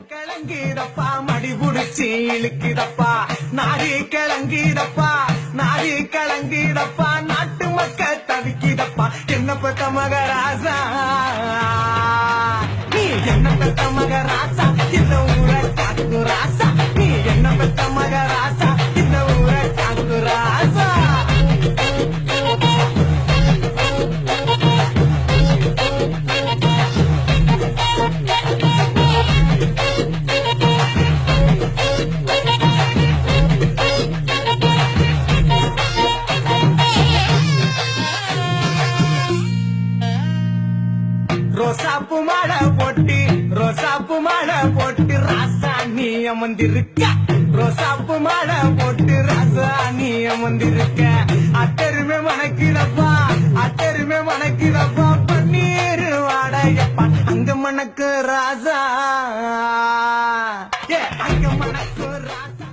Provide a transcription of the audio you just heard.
கிளங்கிடப்பா மடி புடிச்சி இழுக்கிடப்பா நாரி கிளங்கிடப்பா நாரி கிளங்கிடப்பா நாட்டு மக்க தவிக்கிடப்பா என்ன பத்த மகராசா நீ என்ன பத்த மகராசா இந்த ஊரை காக்கு ராசா நீ என்ன பத்த மகராசா இந்த ஊரை காக்கு ராசா ரோசாப்பு மாலை போட்டு ராசா நீ அமர்ந்திருக்க ரோசாப்பு மாலை போட்டு ராசா நீ அமர்ந்திருக்க அத்தருமே மணக்கிறப்பா பன்னீர் வாடையப்பா அங்க மணக்கு ராசா அங்க மணக்கு ராசா